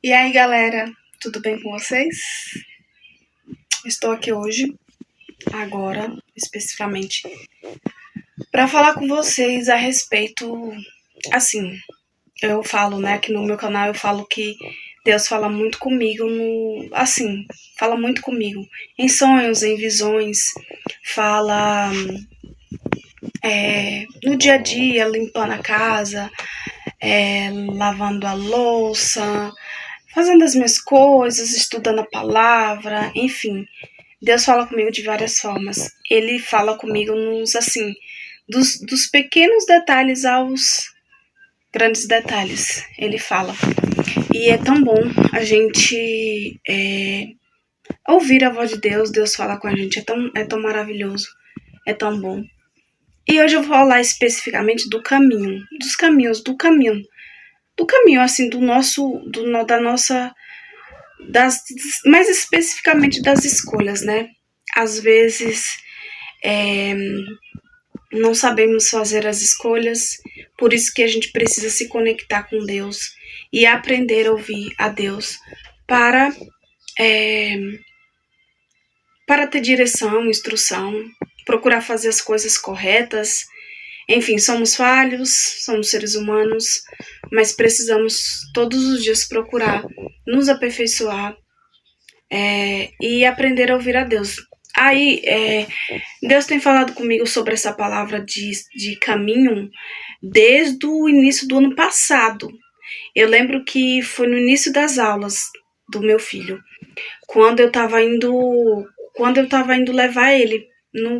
E aí, galera, tudo bem com vocês? Estou aqui hoje, agora, especificamente, para falar com vocês a respeito, assim, eu falo, né, aqui no meu canal eu falo que Deus fala muito comigo fala muito comigo em sonhos, em visões, fala no dia a dia, limpando a casa, lavando a louça, fazendo as minhas coisas, estudando a palavra, enfim. Deus fala comigo de várias formas. Ele fala comigo dos pequenos detalhes aos grandes detalhes. Ele fala. E é tão bom a gente ouvir a voz de Deus. Deus fala com a gente. É tão maravilhoso. É tão bom. E hoje eu vou falar especificamente do caminho. Dos caminhos, do caminho. Do caminho, assim, da nossa... mais especificamente das escolhas, né? Às vezes não sabemos fazer as escolhas, por isso que a gente precisa se conectar com Deus e aprender a ouvir a Deus para ter direção, instrução, procurar fazer as coisas corretas. Enfim, somos falhos, somos seres humanos, mas precisamos todos os dias procurar nos aperfeiçoar e aprender a ouvir a Deus. Aí, Deus tem falado comigo sobre essa palavra de caminho desde o início do ano passado. Eu lembro que foi no início das aulas do meu filho, quando eu estava indo levar ele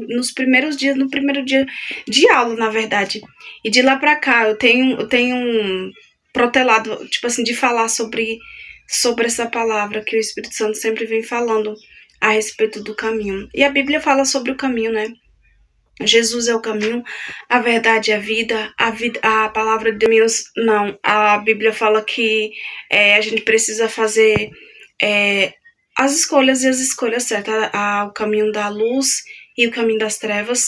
nos primeiros dias, no primeiro dia de aula, na verdade. E de lá pra cá, eu tenho um protelado, tipo assim, de falar sobre essa palavra que o Espírito Santo sempre vem falando a respeito do caminho. E a Bíblia fala sobre o caminho, né? Jesus é o caminho, a verdade é a palavra de Deus, não. A Bíblia fala que a gente precisa fazer as escolhas e as escolhas certas, o caminho da luz e o caminho das trevas,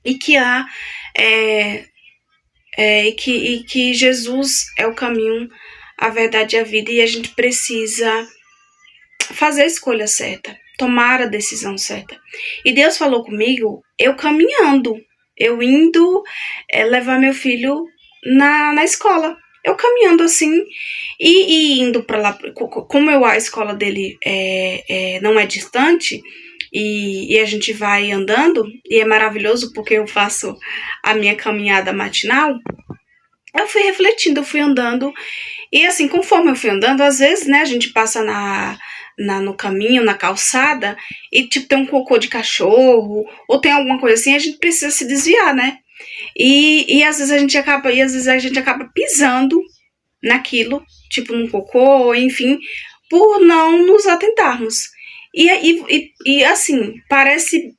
e que que Jesus é o caminho, a verdade e a vida, e a gente precisa fazer a escolha certa, tomar a decisão certa. E Deus falou comigo, eu caminhando, eu indo levar meu filho na escola. Eu caminhando assim e indo para lá, como a escola dele não é distante, e a gente vai andando, e é maravilhoso porque eu faço a minha caminhada matinal. Eu fui refletindo, eu fui andando, e assim, conforme eu fui andando, às vezes, né, a gente passa no caminho, na calçada, e tipo, tem um cocô de cachorro, ou tem alguma coisa assim, a gente precisa se desviar, né? E às vezes a gente acaba pisando naquilo, tipo num cocô, enfim, por não nos atentarmos. E assim, parece,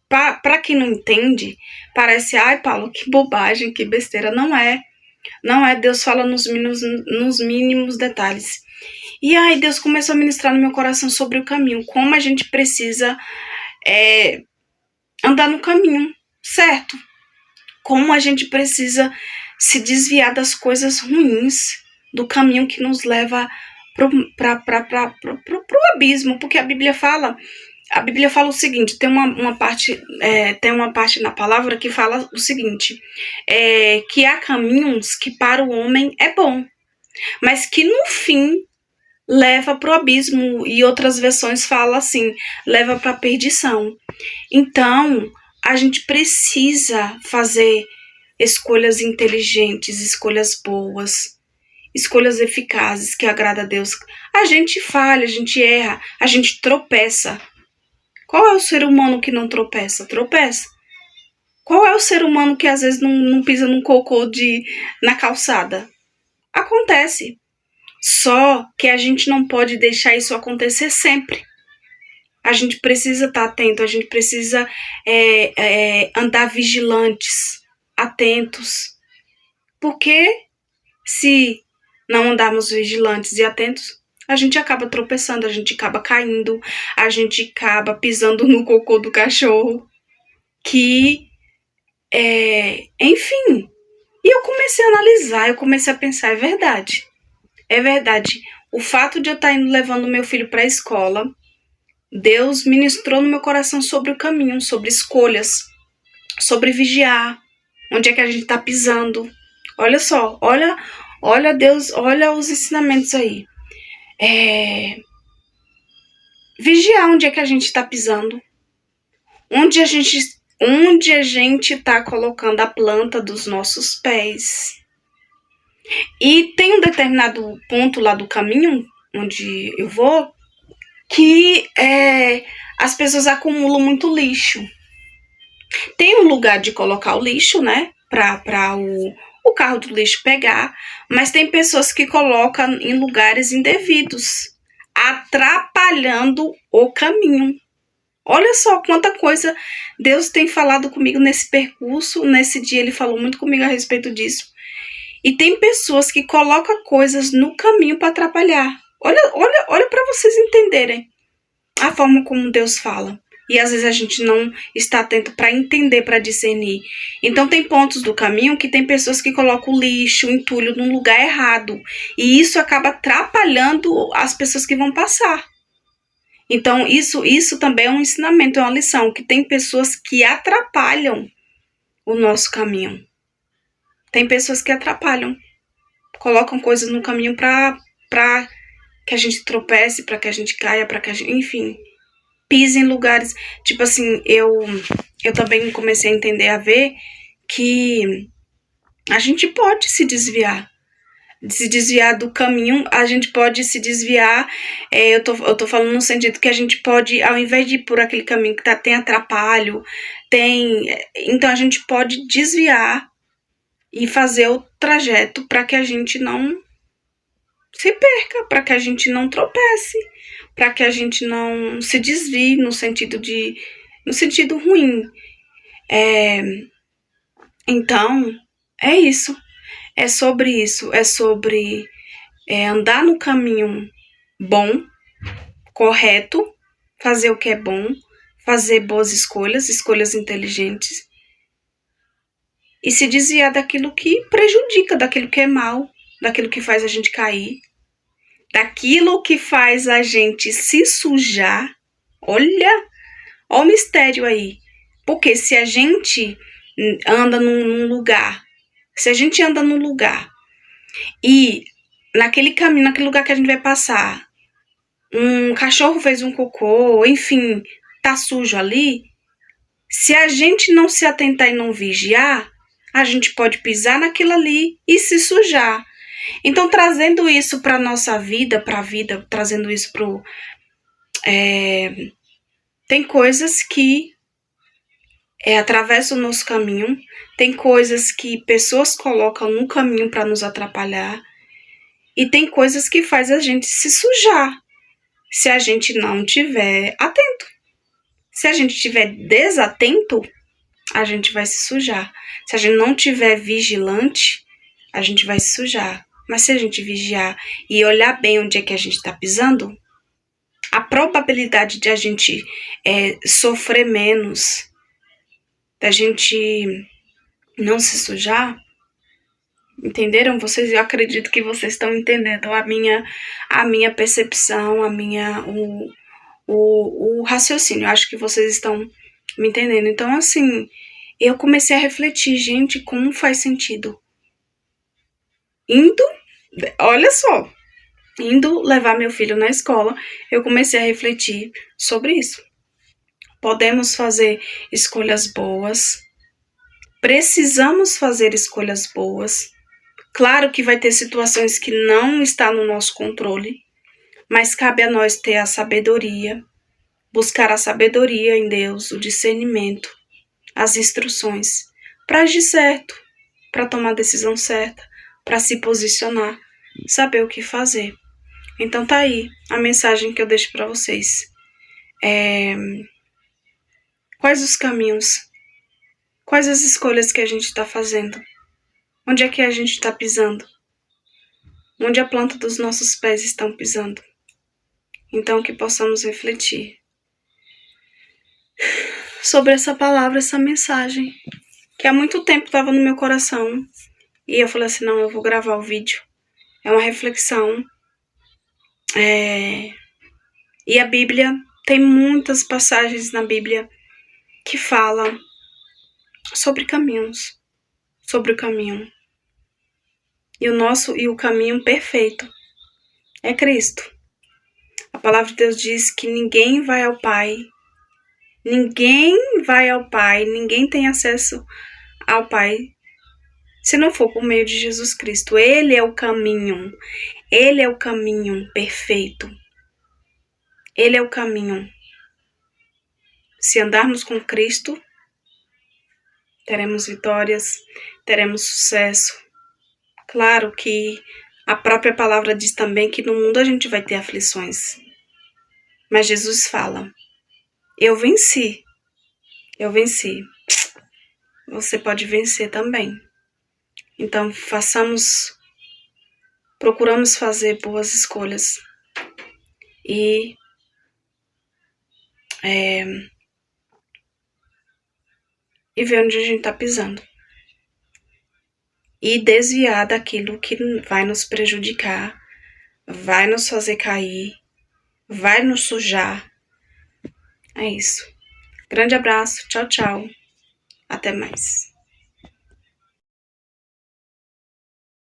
para quem não entende, parece, ai, Paulo, que bobagem, que besteira. Não é. Não é, Deus fala nos mínimos detalhes. E aí Deus começou a ministrar no meu coração sobre o caminho, como a gente precisa andar no caminho, certo? Como a gente precisa se desviar das coisas ruins, do caminho que nos leva pro abismo, porque a Bíblia fala o seguinte, tem uma parte na palavra que fala o seguinte, que há caminhos que para o homem é bom, mas que no fim leva para o abismo, e outras versões falam assim, leva para a perdição. Então, a gente precisa fazer escolhas inteligentes, escolhas boas, escolhas eficazes, que agradam a Deus. A gente falha, a gente erra, a gente tropeça. Qual é o ser humano que não tropeça? Tropeça. Qual é o ser humano que às vezes não pisa num cocô na calçada? Acontece. Só que a gente não pode deixar isso acontecer sempre. A gente precisa estar atento, a gente precisa andar vigilantes, atentos. Porque se não andarmos vigilantes e atentos, a gente acaba tropeçando, a gente acaba caindo, a gente acaba pisando no cocô do cachorro, enfim. E eu comecei a analisar, eu comecei a pensar, é verdade. o fato de eu estar indo levando meu filho para a escola, Deus ministrou no meu coração sobre o caminho, sobre escolhas, sobre vigiar, onde é que a gente está pisando. Olha só, olha Deus, olha os ensinamentos aí. Vigiar onde é que a gente está pisando, onde a gente está colocando a planta dos nossos pés. E tem um determinado ponto lá do caminho, onde eu vou, que as pessoas acumulam muito lixo. Tem um lugar de colocar o lixo, né, para o carro do lixo pegar, mas tem pessoas que colocam em lugares indevidos, atrapalhando o caminho. Olha só quanta coisa Deus tem falado comigo nesse percurso. Nesse dia ele falou muito comigo a respeito disso. E tem pessoas que colocam coisas no caminho para atrapalhar. Olha para vocês entenderem a forma como Deus fala. E às vezes a gente não está atento para entender, para discernir. Então tem pontos do caminho que tem pessoas que colocam o lixo, o entulho num lugar errado. E isso acaba atrapalhando as pessoas que vão passar. Então isso também é um ensinamento, é uma lição, que tem pessoas que atrapalham o nosso caminho. Tem pessoas que atrapalham, colocam coisas no caminho para que a gente tropece, para que a gente caia, para que a gente, enfim, pise em lugares. Tipo assim, eu também comecei a entender, a ver que a gente pode se desviar do caminho, a gente pode se desviar. Eu tô falando no sentido que a gente pode, ao invés de ir por aquele caminho que tem atrapalho, então a gente pode desviar e fazer o trajeto para que a gente não se perca, para que a gente não tropece, para que a gente não se desvie no sentido ruim. Então, é isso. É sobre isso. É sobre andar no caminho bom, correto, fazer o que é bom, fazer boas escolhas inteligentes, e se desviar daquilo que prejudica, daquilo que é mal, daquilo que faz a gente cair, daquilo que faz a gente se sujar. Olha o mistério aí. Porque se a gente anda num lugar, e naquele caminho, naquele lugar que a gente vai passar, um cachorro fez um cocô, enfim, tá sujo ali, se a gente não se atentar e não vigiar, a gente pode pisar naquilo ali e se sujar. Então, trazendo isso para nossa vida, trazendo isso tem coisas que atravessam o nosso caminho, tem coisas que pessoas colocam no caminho para nos atrapalhar, e tem coisas que faz a gente se sujar, se a gente não tiver atento. Se a gente estiver desatento, a gente vai se sujar. Se a gente não tiver vigilante, a gente vai se sujar. Mas se a gente vigiar e olhar bem onde é que a gente está pisando, a probabilidade de a gente sofrer menos, da gente não se sujar, entenderam? Eu acredito que vocês estão entendendo a minha percepção, o raciocínio. Eu acho que vocês estão me entendendo. Então, assim, eu comecei a refletir, gente, como faz sentido. Olha só, indo levar meu filho na escola, eu comecei a refletir sobre isso. Podemos fazer escolhas boas, precisamos fazer escolhas boas. Claro que vai ter situações que não estão no nosso controle, mas cabe a nós ter a sabedoria, buscar a sabedoria em Deus, o discernimento, as instruções, para agir certo, para tomar a decisão certa, para se posicionar, saber o que fazer. Então tá aí a mensagem que eu deixo para vocês. Quais os caminhos? Quais as escolhas que a gente está fazendo? Onde é que a gente está pisando? Onde a planta dos nossos pés estão pisando? Então que possamos refletir sobre essa palavra, essa mensagem, que há muito tempo estava no meu coração. E eu falei assim, não, eu vou gravar o vídeo. É uma reflexão E a Bíblia, tem muitas passagens na Bíblia que falam sobre caminhos, sobre o caminho. E o caminho perfeito é Cristo. A palavra de Deus diz que ninguém vai ao Pai, ninguém tem acesso ao Pai se não for por meio de Jesus Cristo. Ele é o caminho perfeito. Ele é o caminho. Se andarmos com Cristo, teremos vitórias, teremos sucesso. Claro que a própria palavra diz também que no mundo a gente vai ter aflições. Mas Jesus fala, eu venci. Você pode vencer também. Então, procuramos fazer boas escolhas. E ver onde a gente está pisando. E desviar daquilo que vai nos prejudicar, vai nos fazer cair, vai nos sujar. É isso. Grande abraço. Tchau, tchau. Até mais.